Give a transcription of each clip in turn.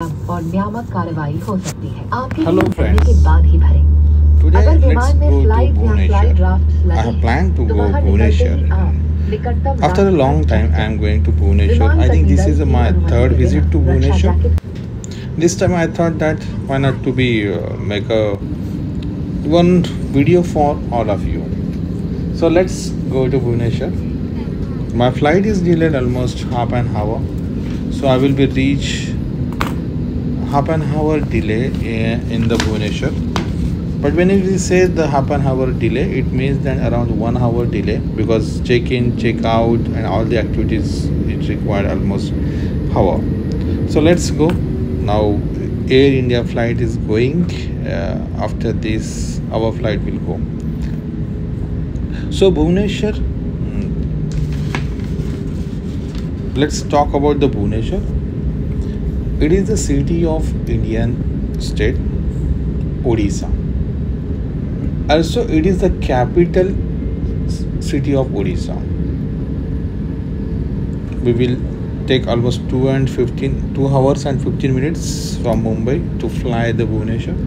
और नियामक कार्रवाई हो सकती है। आपके Hello लिए भरने के friends, बाद ही भरें। today अगर let's विमान में go to फ्लाइट या फ्लाई Bhubaneswar. ड्राफ्ट I लगे have हैं, planned to तो go बाहर निकलते Bhubaneswar. ही आप निकटतम After a long रास्ता time चेक I am करें। going to Bhubaneswar. विमान I think कर्मी this दल is की my अनुमति third के visit to बिना रक्षा Bhubaneswar. Jacket This time I thought that why not to be make a one video for all of you. So let's go to Bhubaneswar. My flight is delayed almost half an hour, so I will be reach half an hour delay in the Bhubaneswar. But when we say the half an hour delay, it means then around 1 hour delay because check-in, check-out, and all the activities it required almost hour. So let's go now. Air India flight is going. After this, our flight will go. So Bhubaneswar. Let's talk about the Bhubaneswar. It is the city of Indian state, Odisha. Also, it is the capital city of Odisha. We will take almost 2 hours and 15 minutes from Mumbai to fly the Bhubaneswar.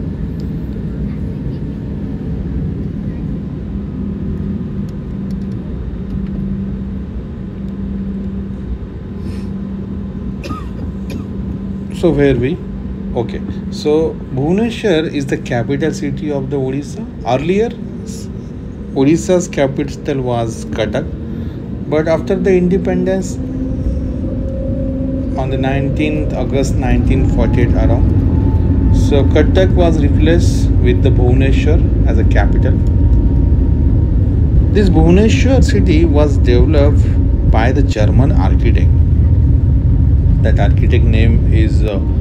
So where we? Okay. So Bhubaneswar is the capital city of the Odisha. Earlier, Odisha's capital was Cuttack, but after the independence on the 19th August 1948 around, so Cuttack was replaced with the Bhubaneswar as a capital. This Bhubaneswar city was developed by the German architect. That architect name is Otto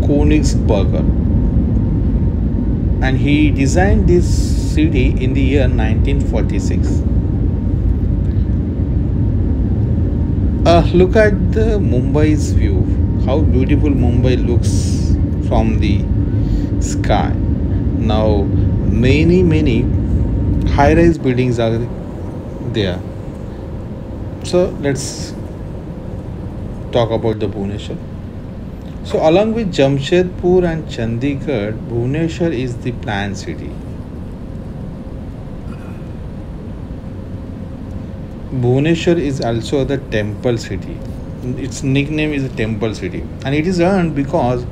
Königsberger, and he designed this city in the year 1946. Look at the Mumbai's view. How beautiful Mumbai looks from the sky. Now, many high-rise buildings are there. So let's talk about the Bhubaneswar. So along with Jamshedpur and Chandigarh, Bhubaneswar is the planned city. Bhubaneswar is also the temple city. Its nickname is the temple city, and it is earned because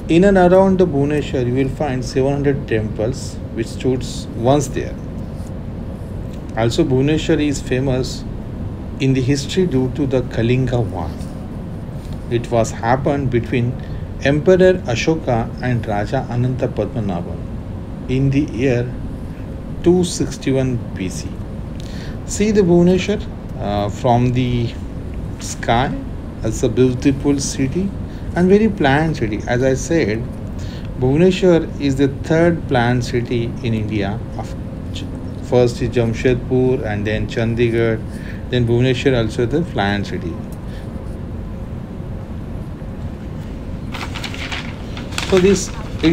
in and around the Bhubaneswar you will find 700 temples which stood once there. Also, Bhubaneswar is famous in the history due to the Kalinga War. It was happened between Emperor Ashoka and Raja Ananta Padmanabhan in the year 261 BC. See the Bhubaneswar from the sky as a beautiful city and very planned city. As I said, Bhubaneswar is the third planned city in India. First is Jamshedpur and then Chandigarh, then Bhubaneswar also the planned city. So it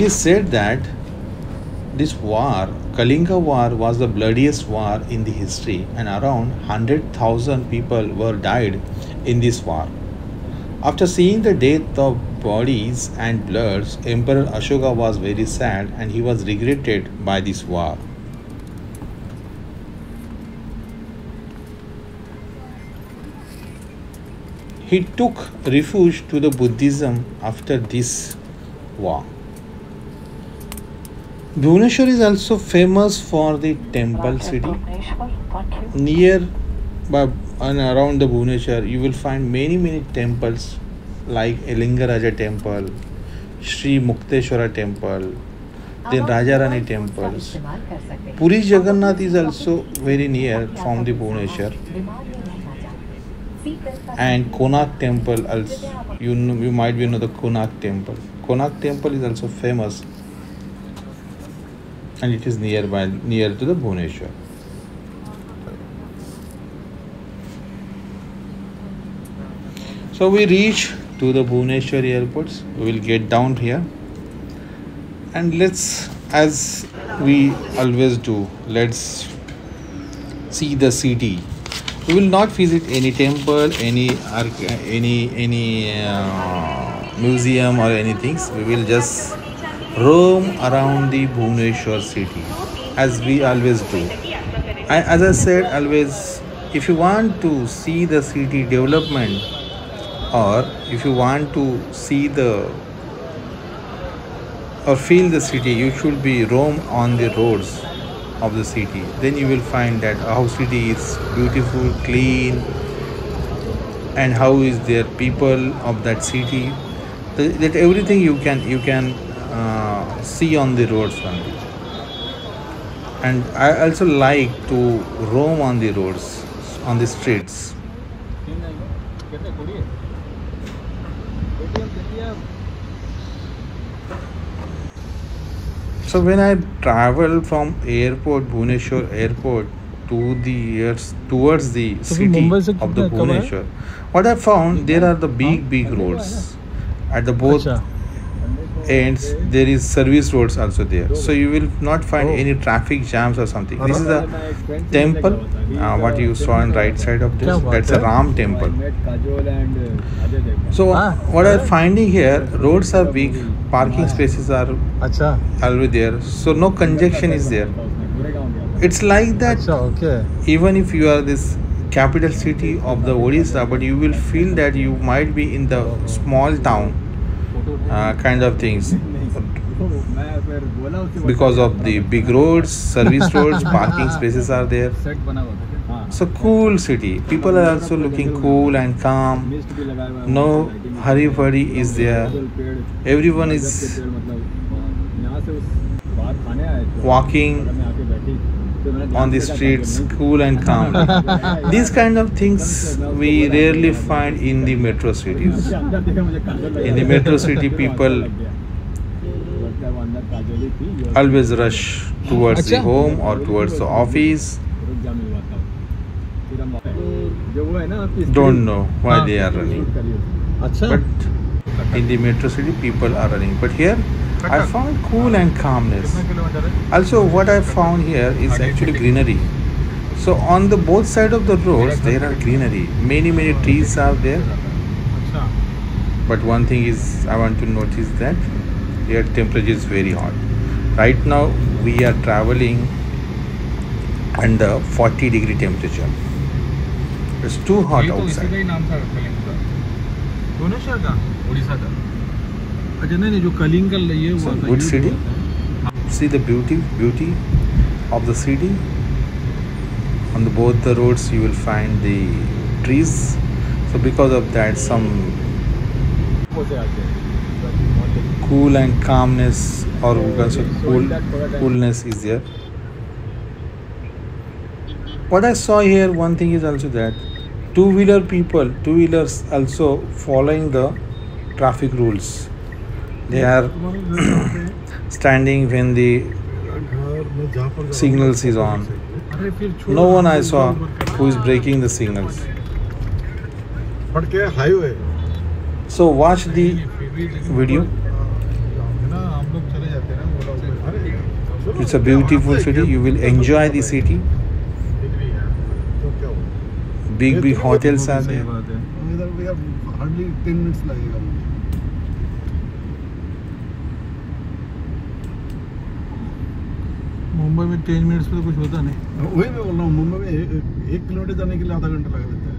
is said that this war, Kalinga War, was the bloodiest war in the history, and around 100,000 people were died in this war. After seeing the death of bodies and bloods, Emperor Ashoka was very sad and he was regretted by this war. He took refuge to the Buddhism after this war. Bhubaneswar is also famous for the temple city. Near by and around the Bhubaneswar, you will find many temples like Elingaraja temple, Sri Mukteshwara temple, then Rajarani temples. Puri Jagannath is also very near from the Bhubaneswar, and Konark temple also. You might be know the Konark temple. Konark temple is also famous, and it is near to the Bhubaneswar. So we reach to the Bhubaneswar airports. We will get down here, and as we always do, let's see the city. We will not visit any temple, any museum or anything. We will just roam around the Bhubaneswar city as we always do. As I said, always, if you want to see the city development or if you want to see the or feel the city, you should be roam on the roads of the city. Then you will find that how city is beautiful, clean, and how is their people of that city. That everything you can see on the roads only. And I also like to roam on the roads, on the streets. So when I travel from airport, Bhubaneswar airport to the towards the तो फिर city Mumbai से of the कितना कम है? Bhubaneswar, what I found there are the big roads at the both अच्छा ends. There is service roads also there, so you will not find any traffic jams or something. This is a temple. What you saw on right side of this, क्या बात that's a है? Ram temple. So Ah. what I'm finding here, roads are big, parking spaces are अच्छा always there, so no congestion is there. It's like that. अच्छा okay Even if you are this capital city of the Odisha, but you will feel that you might be in the small town kind of things because of the big roads, service roads, parking spaces are there. So cool city. People are also looking cool and calm. No hurry is there. Everyone is walking on the streets cool and calm. These kind of things we rarely find in the metro cities. In the metro city, people always rush towards the home or towards the office. Don't know why they are running. अच्छा But in the metro city, people are running. But here, I found cool and calmness. Also, what I found here is actually greenery. So on the both side of the roads, there are greenery. Many trees are there. अच्छा But one thing is, I want to notice that here temperature is very hot. Right now, we are traveling under 40-degree temperature. It's too hot outside. Bhubaneswar का उड़ीसा का अच्छा नहीं जो कलिंग का ये So हुआ था, good ये city. हुआ था। See the beauty of the city. On the both the roads, you will find the trees. So because of that, some cool and calmness, or we can say coolness is there. What I saw here, one thing is also that two-wheelers also following the traffic rules. They are standing when the signals is on. अरे फिर छोड़ो, No one I हम saw लोग who is breaking the signals. फटके highway So watch the video. ना हम लोग चले जाते हैं ना वो लोग It's a beautiful city. You will enjoy the city. तो क्या हुआ Big hotels are सही there. बात है इधर भैया हार्डली 10 मिनट्स लगेगा मुझे मुंबई में 10 मिनट्स में तो कुछ होता नहीं वही मैं बोल रहा हूँ मुंबई में 1 किलोमीटर जाने के लिए आधा घंटा लगा देता है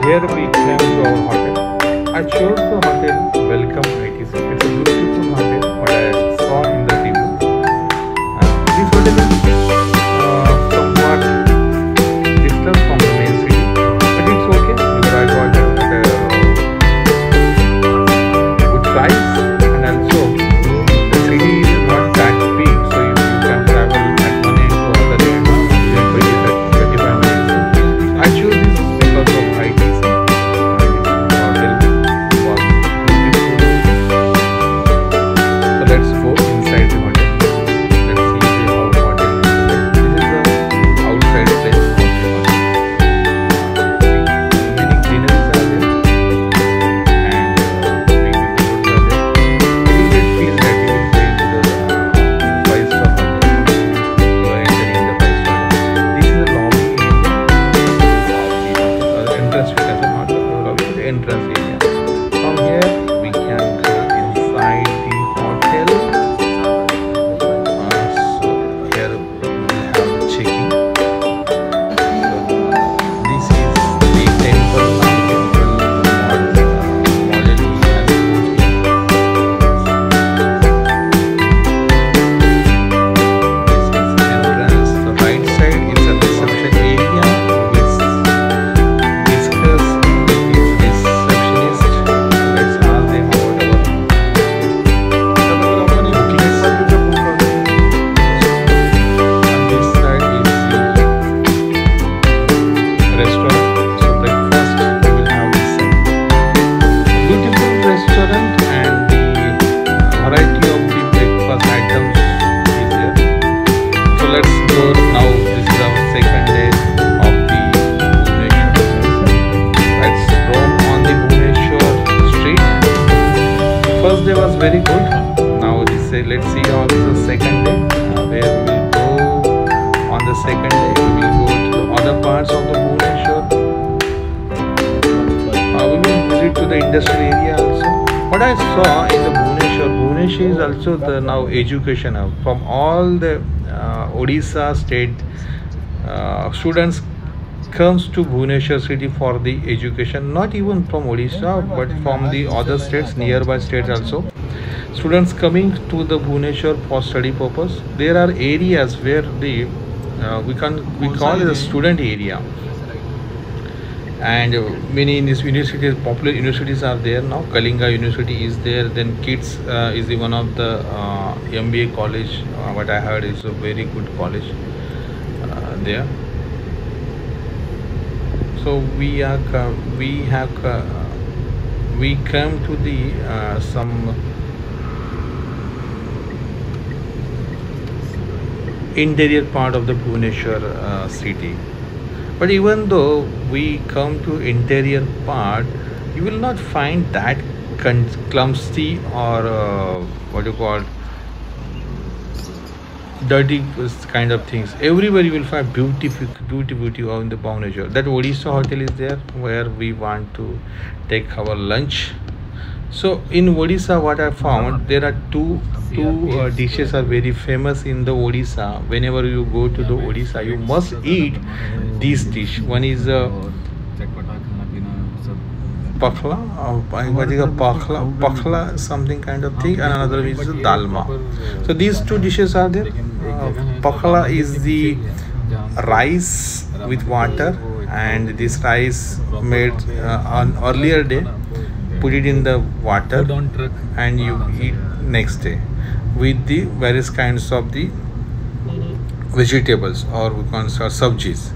Here we came to our hotel. I chose the hotel Welcome ITC. It's a beautiful hotel, what I saw in the review. This hotel is somewhat distant from the main city, but it's okay because I got at a good price, and also the city is not that big, so you can travel at one end to other end within 20-25 minutes. I chose this because of ITC. Let's go inside the hotel. Let's see how the hotel is. This is the outside place of the hotel. Many greeneries are there and big roads are there. You will feel that you will go into the 5-star hotel. You are entering the 5-star hotel. This is the lobby area of the entrance. We can say not the lobby, the entrance area. From here we can go inside the hotel. So here we have the checking. So this is the temple model has this is the entrance. The right side is a reception area. We discuss with the receptionist. Let's ask them about our bookings. On this side is the restaurant. So breakfast we will have this side. Beautiful restaurant and the variety of the breakfast items is there. So let's go now. This is our second day of the Bhubaneswar. Let's roam on the Bhubaneswar street. First day was very good. Now let's see how is the second day. Where we will go on the second day. We will go to the other parts of the Bhubaneswar. We will visit to the industrial area also. What I saw in the Bhubaneswar is also the now education hub. From all the Odisha state students comes to Bhubaneswar city for the education. Not even from Odisha, but from the other states, nearby states also. Students coming to the Bhubaneswar for study purpose. There are areas where the we call it a student area. And many universities, popular universities are there now. Kalinga University is there. Then KITS is the one of the MBA college. What I heard is a very good college there. So we come to the some interior part of the Bhubaneswar city. But even though we come to interior part, you will not find that clumsy or what you call dirty kind of things. Everywhere you will find beauty on the Bhubaneswar. That Odisha hotel is there where we want to take our lunch. So in Odisha, what I found, there are two dishes are very famous in the Odisha. Whenever you go to the Odisha, you must eat this dish. One is pakla, pakla something kind of thing, and another is dalma. So these two dishes are there. Pakla is the rice with water, and this rice made on earlier day, put it in the water, and you eat next day with the various kinds of the vegetables, or we can say sabjis.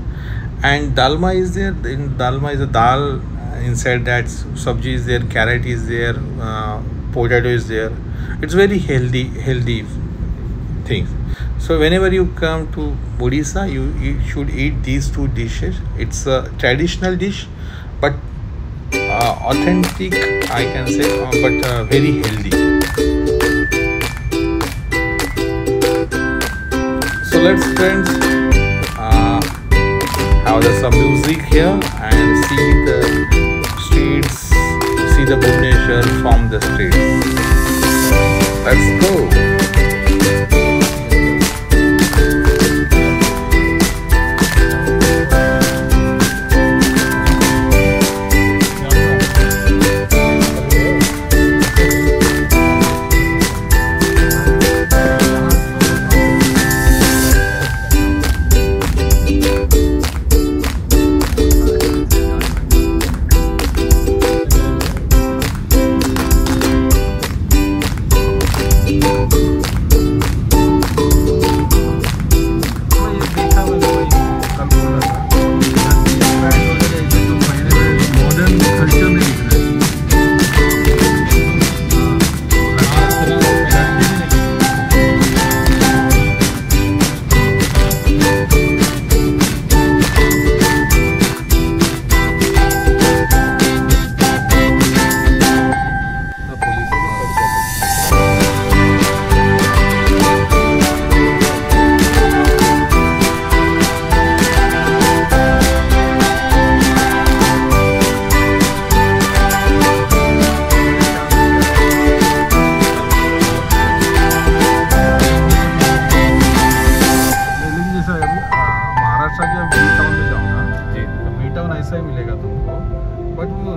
And dalma is there. In dalma is a dal. Inside that sabji is there, carrot is there, potato is there. It's very healthy things. So whenever you come to Odisha, you should eat these two dishes. It's a traditional dish, but authentic, I can say, but very healthy. So let's friends have some music here and see the streets, see the Bhubaneswar from the streets. Let's go.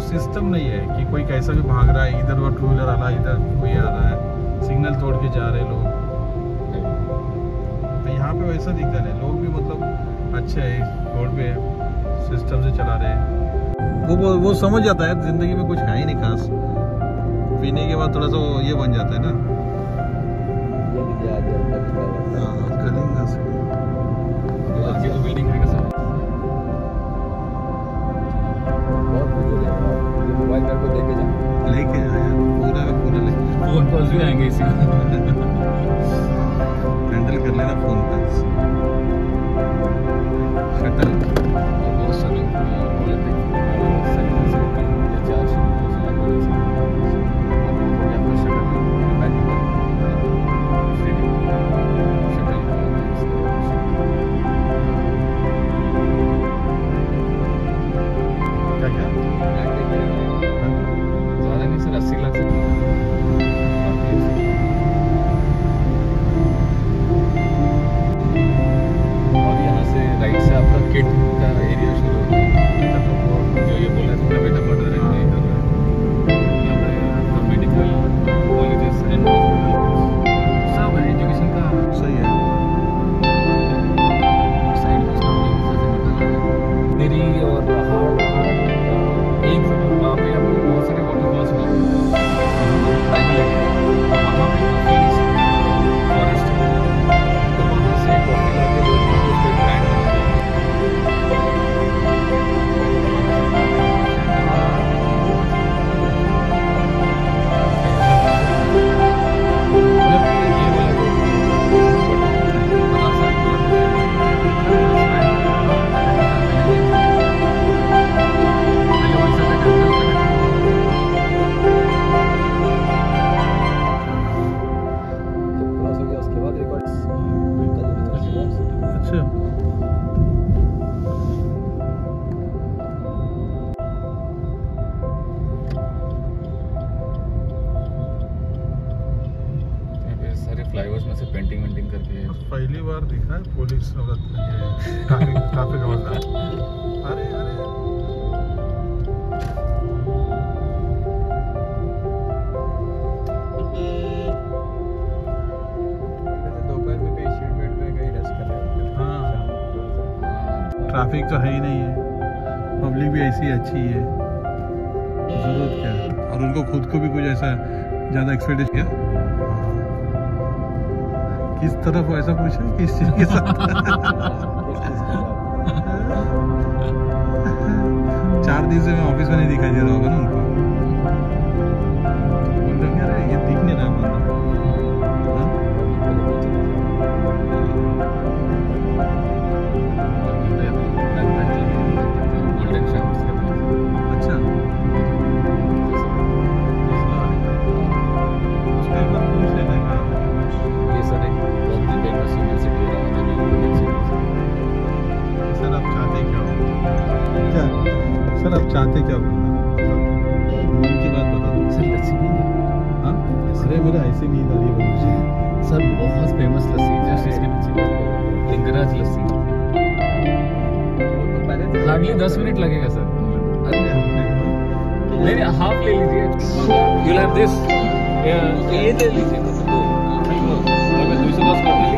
System नहीं है कि कोई कैसा भी भाग रहा है, इधर वो टू व्हीलर आ रहा है, इधर कोई आ रहा है, सिग्नल तोड़ के जा रहे लोग। तो यहाँ पे वैसा दिखता है, लोग भी मतलब अच्छे है, रोड पे सिस्टम से चला रहे हैं। वो समझ जाता है जिंदगी में कुछ है ही नहीं खास, पीने के बाद थोड़ा सा ये बन जाता है ना। लेके पूरा फोन पर भी आएंगे इसी हैंडल कर लेना फोन पर शटल बहुत सारे ट्रैफिक हवलदार। अरे अरे दोपहर में कहीं शीट बेड में कहीं रेस्ट कर रहे हैं। हाँ ट्रैफिक तो है ही नहीं है, पब्लिक भी ऐसी अच्छी है, जरूरत क्या है। और उनको खुद को भी कुछ ऐसा ज़्यादा एक्सपेक्टेशन क्या किस तरफ ऐसा पूछा किस चीज़ के साथ 4 दिन से मैं ऑफिस में नहीं दिखाई दे रहा होगा ना उनको। बोल रहे क्या ये दिख नहीं रहा है अच्छा उसका एक बार पूछ लेना का ये सर एक बहुत ही फेमस यूनिवर्सिटी है सर आप चाहते क्या हो क्या सर आप चाहते क्या हो मन की बात बता दो सर लस्सी भी है। हाँ अरे मेरा ऐसे नींद आ रही है मुझे। सर बहुत फेमस लस्सी है जिस इसके पीछे लिंगराज लस्सी। हार्डली 10 मिनट लगेगा सर। नहीं हाफ ले लीजिए। यू हैव दिस ये ले लीजिए तो मैं 210 कर ली।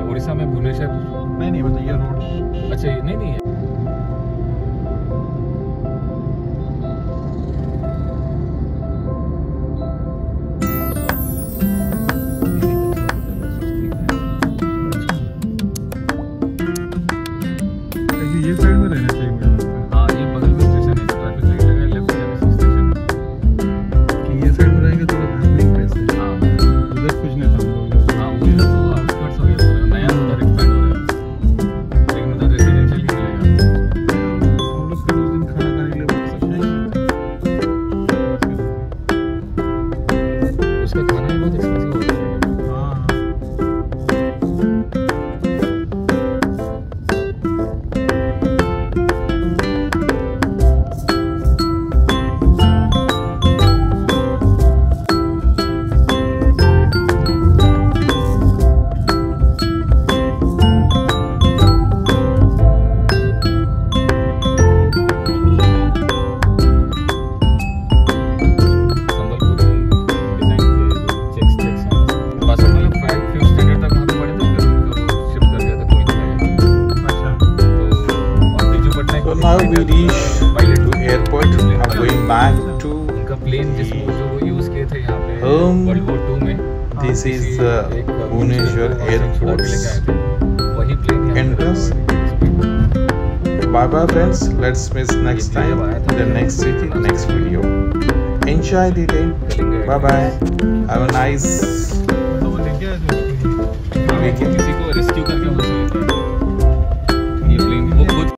उड़ीसा में भुवनेश्वर नहीं बताइए रोड अच्छा ये नहीं है। ये साइड में रहना चाहिए मुझे लगता है हाँ ये बगल में स्टेशन है। ट्रैफिक लाइट लगा है लेफ्ट साइड में स्टेशन है। कि ये साइड में रहेंगे थोड़ा हैपनिंग प्लेस है। हाँ उधर कुछ नहीं था हम लोग हाँ उधर तो आउटस्कर्ट्स हो गया पूरा नया उधर एक्सपेंड हो रहा है लेकिन उधर रेसिडेंशियल ही मिलेगा। हम लोग फिर उस दिन खाना खाने के लिए वापस उसका खाना भी बहुत एक्सपेंसिव होता है। हाँ So now we reach to airport. I'm going back to उनका प्लेन जिसमें जो यूज किए थे यहाँ पे World War II में। this is Bhubaneswar airport's वही plane entrance. Bye bye friends. Let's meet next time in the next city, next video. Enjoy the day. Bye bye. Have a nice तो वो लेके आए थे किसी को रेस्क्यू करके